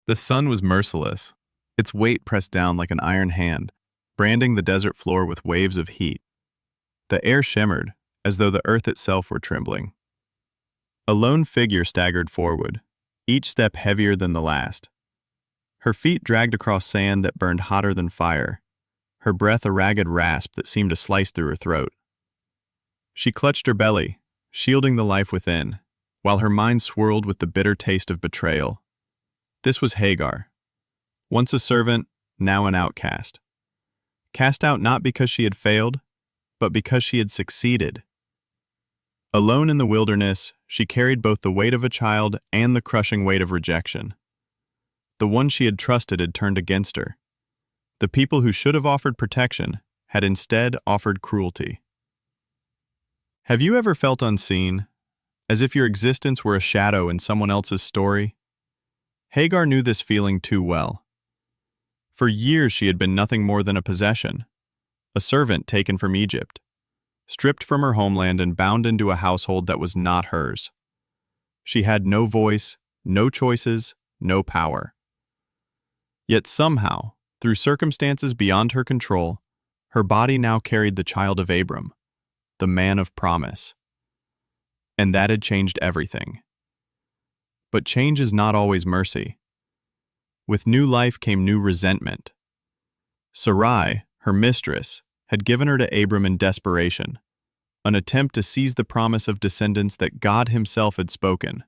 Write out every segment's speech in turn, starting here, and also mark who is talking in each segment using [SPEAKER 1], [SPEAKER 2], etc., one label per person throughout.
[SPEAKER 1] The sun was merciless, its weight pressed down like an iron hand, branding the desert floor with waves of heat. The air shimmered, as though the earth itself were trembling. A lone figure staggered forward, each step heavier than the last. Her feet dragged across sand that burned hotter than fire, her breath a ragged rasp that seemed to slice through her throat. She clutched her belly, shielding the life within, while her mind swirled with the bitter taste of betrayal. This was Hagar, once a servant, now an outcast. Cast out not because she had failed, but because she had succeeded. Alone in the wilderness, she carried both the weight of a child and the crushing weight of rejection. The one she had trusted had turned against her. The people who should have offered protection had instead offered cruelty. Have you ever felt unseen, as if your existence were a shadow in someone else's story? Hagar knew this feeling too well. For years she had been nothing more than a possession, a servant taken from Egypt, stripped from her homeland and bound into a household that was not hers. She had no voice, no choices, no power. Yet somehow, through circumstances beyond her control, her body now carried the child of Abram, the man of promise. And that had changed everything. But change is not always mercy. With new life came new resentment. Sarai, her mistress, had given her to Abram in desperation, an attempt to seize the promise of descendants that God himself had spoken.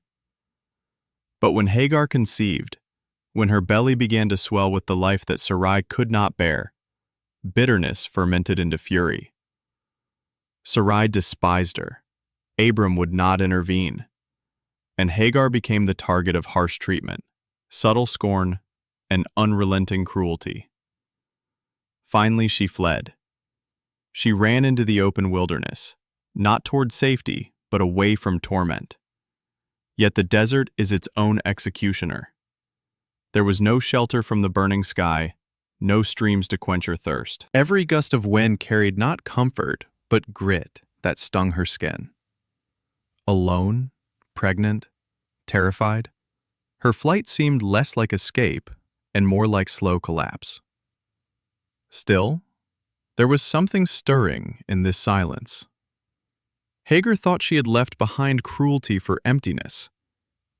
[SPEAKER 1] But when Hagar conceived, when her belly began to swell with the life that Sarai could not bear, bitterness fermented into fury. Sarai despised her. Abram would not intervene, and Hagar became the target of harsh treatment, subtle scorn, and unrelenting cruelty. Finally, she fled. She ran into the open wilderness, not toward safety, but away from torment. Yet the desert is its own executioner. There was no shelter from the burning sky, no streams to quench her thirst. Every gust of wind carried not comfort, but grit that stung her skin. Alone, pregnant, terrified, her flight seemed less like escape and more like slow collapse. Still, there was something stirring in this silence. Hagar thought she had left behind cruelty for emptiness,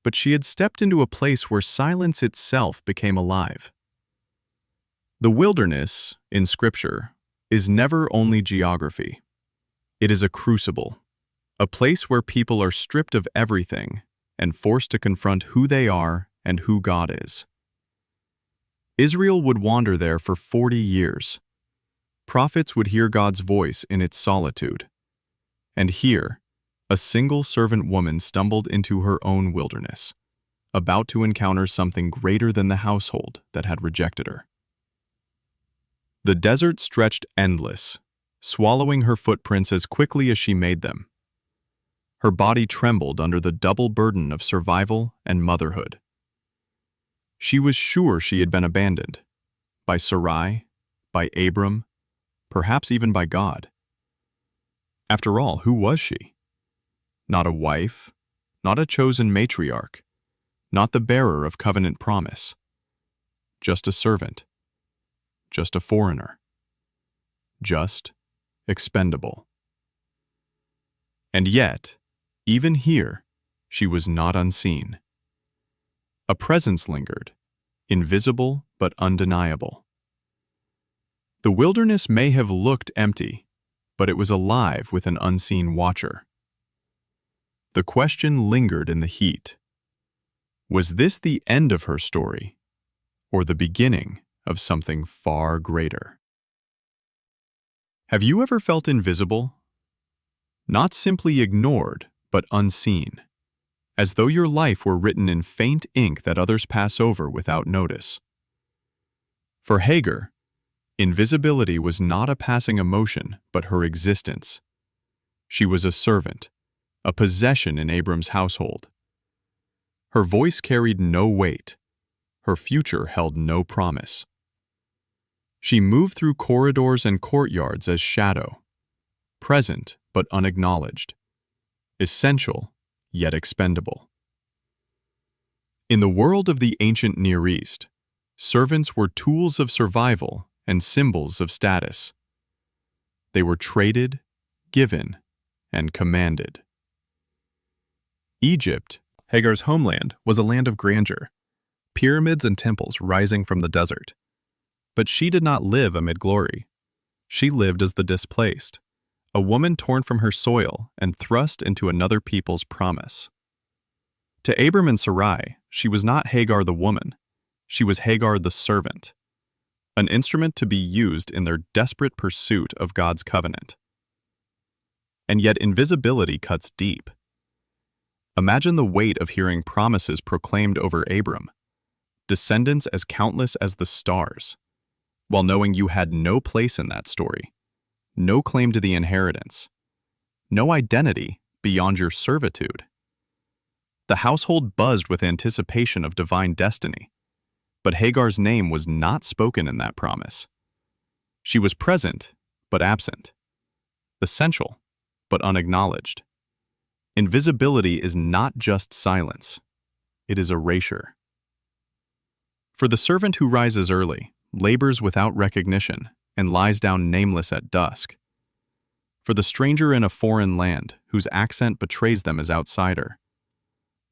[SPEAKER 1] but she had stepped into a place where silence itself became alive. The wilderness, in Scripture, is never only geography. It is a crucible, a place where people are stripped of everything and forced to confront who they are and who God is. Israel would wander there for 40 years. Prophets would hear God's voice in its solitude. And here, a single servant woman stumbled into her own wilderness, about to encounter something greater than the household that had rejected her. The desert stretched endless, swallowing her footprints as quickly as she made them. Her body trembled under the double burden of survival and motherhood. She was sure she had been abandoned, by Sarai, by Abram, perhaps even by God. After all, who was she? Not a wife, not a chosen matriarch, not the bearer of covenant promise. Just a servant, just a foreigner, just expendable. And yet, even here, she was not unseen. A presence lingered, invisible but undeniable. The wilderness may have looked empty, but it was alive with an unseen watcher. The question lingered in the heat. Was this the end of her story, or the beginning of something far greater? Have you ever felt invisible? Not simply ignored, but unseen, as though your life were written in faint ink that others pass over without notice. For Hagar, invisibility was not a passing emotion, but her existence. She was a servant, a possession in Abram's household. Her voice carried no weight. Her future held no promise. She moved through corridors and courtyards as shadow, present but unacknowledged, essential yet expendable. In the world of the ancient Near East, servants were tools of survival and symbols of status. They were traded, given, and commanded. Egypt, Hagar's homeland, was a land of grandeur, pyramids and temples rising from the desert. But she did not live amid glory. She lived as the displaced, a woman torn from her soil and thrust into another people's promise. To Abram and Sarai, she was not Hagar the woman. She was Hagar the servant, an instrument to be used in their desperate pursuit of God's covenant. And yet invisibility cuts deep. Imagine the weight of hearing promises proclaimed over Abram, descendants as countless as the stars, while knowing you had no place in that story, no claim to the inheritance, no identity beyond your servitude. The household buzzed with anticipation of divine destiny, but Hagar's name was not spoken in that promise. She was present, but absent, essential, but unacknowledged. Invisibility is not just silence, it is erasure. For the servant who rises early, labors without recognition, and lies down nameless at dusk. For the stranger in a foreign land, whose accent betrays them as outsider.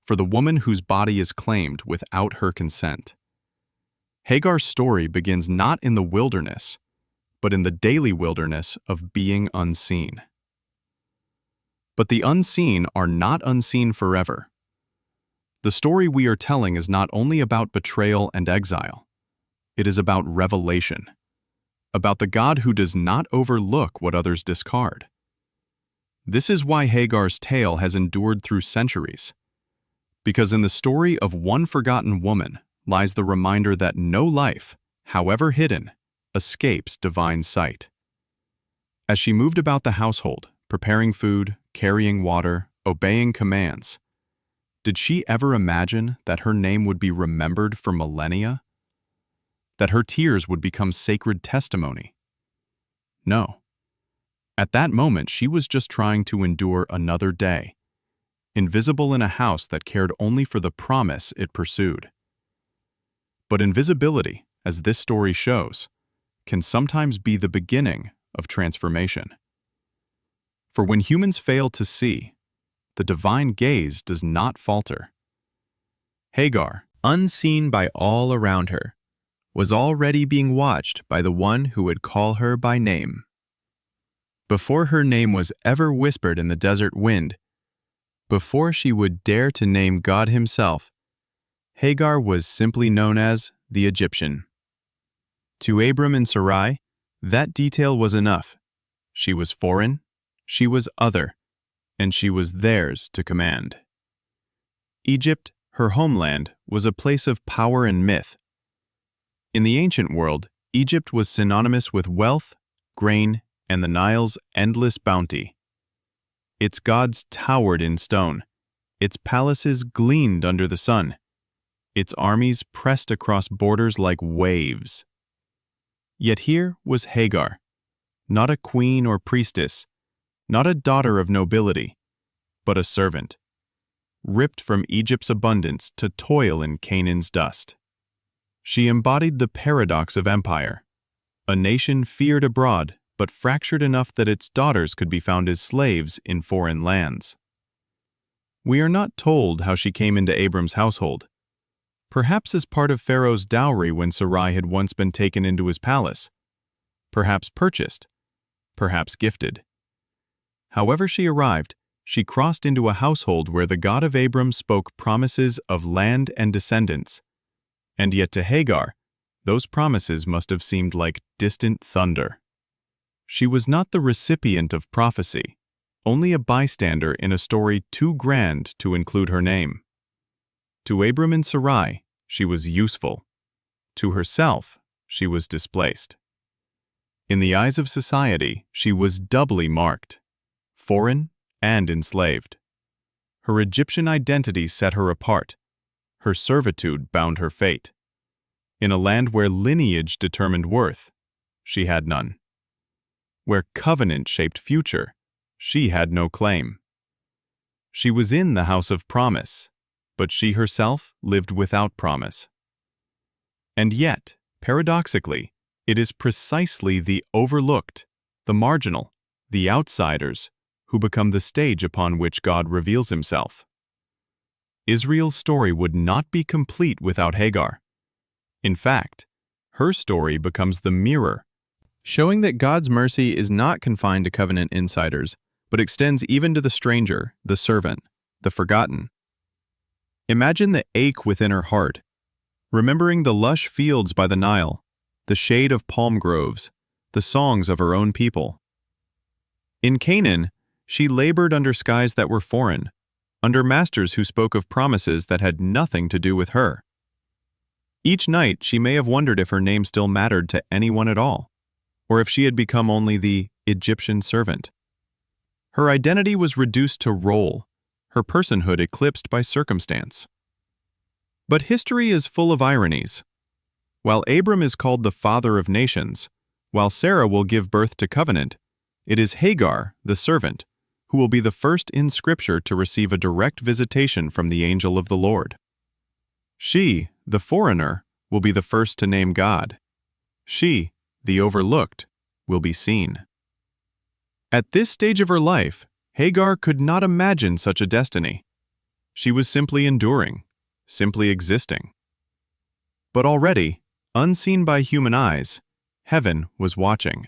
[SPEAKER 1] For the woman whose body is claimed without her consent. Hagar's story begins not in the wilderness, but in the daily wilderness of being unseen. But the unseen are not unseen forever. The story we are telling is not only about betrayal and exile, it is about revelation, about the God who does not overlook what others discard. This is why Hagar's tale has endured through centuries, because in the story of one forgotten woman lies the reminder that no life, however hidden, escapes divine sight. As she moved about the household, preparing food, carrying water, obeying commands, did she ever imagine that her name would be remembered for millennia? That her tears would become sacred testimony? No. At that moment, she was just trying to endure another day, invisible in a house that cared only for the promise it pursued. But invisibility, as this story shows, can sometimes be the beginning of transformation. For when humans fail to see, the divine gaze does not falter. Hagar, unseen by all around her, was already being watched by the one who would call her by name. Before her name was ever whispered in the desert wind, before she would dare to name God himself, Hagar was simply known as the Egyptian. To Abram and Sarai, that detail was enough. She was foreign, she was other, and she was theirs to command. Egypt, her homeland, was a place of power and myth. In the ancient world, Egypt was synonymous with wealth, grain, and the Nile's endless bounty. Its gods towered in stone, its palaces gleamed under the sun, its armies pressed across borders like waves. Yet here was Hagar, not a queen or priestess, not a daughter of nobility, but a servant, ripped from Egypt's abundance to toil in Canaan's dust. She embodied the paradox of empire, a nation feared abroad, but fractured enough that its daughters could be found as slaves in foreign lands. We are not told how she came into Abram's household, perhaps as part of Pharaoh's dowry when Sarai had once been taken into his palace, perhaps purchased, perhaps gifted. However she arrived, she crossed into a household where the God of Abram spoke promises of land and descendants, and yet to Hagar, those promises must have seemed like distant thunder. She was not the recipient of prophecy, only a bystander in a story too grand to include her name. To Abram and Sarai, she was useful. To herself, she was displaced. In the eyes of society, she was doubly marked, foreign and enslaved. Her Egyptian identity set her apart. Her servitude bound her fate. In a land where lineage determined worth, she had none. Where covenant shaped future, she had no claim. She was in the house of promise, but she herself lived without promise. And yet, paradoxically, it is precisely the overlooked, the marginal, the outsiders, who become the stage upon which God reveals himself. Israel's story would not be complete without Hagar. In fact, her story becomes the mirror, showing that God's mercy is not confined to covenant insiders, but extends even to the stranger, the servant, the forgotten. Imagine the ache within her heart, remembering the lush fields by the Nile, the shade of palm groves, the songs of her own people. In Canaan, she labored under skies that were foreign, under masters who spoke of promises that had nothing to do with her. Each night she may have wondered if her name still mattered to anyone at all, or if she had become only the Egyptian servant. Her identity was reduced to role, her personhood eclipsed by circumstance. But history is full of ironies. While Abram is called the father of nations, while Sarah will give birth to covenant, it is Hagar, the servant, who will be the first in Scripture to receive a direct visitation from the angel of the Lord. She, the foreigner, will be the first to name God. She, the overlooked, will be seen. At this stage of her life, Hagar could not imagine such a destiny. She was simply enduring, simply existing. But already, unseen by human eyes, heaven was watching.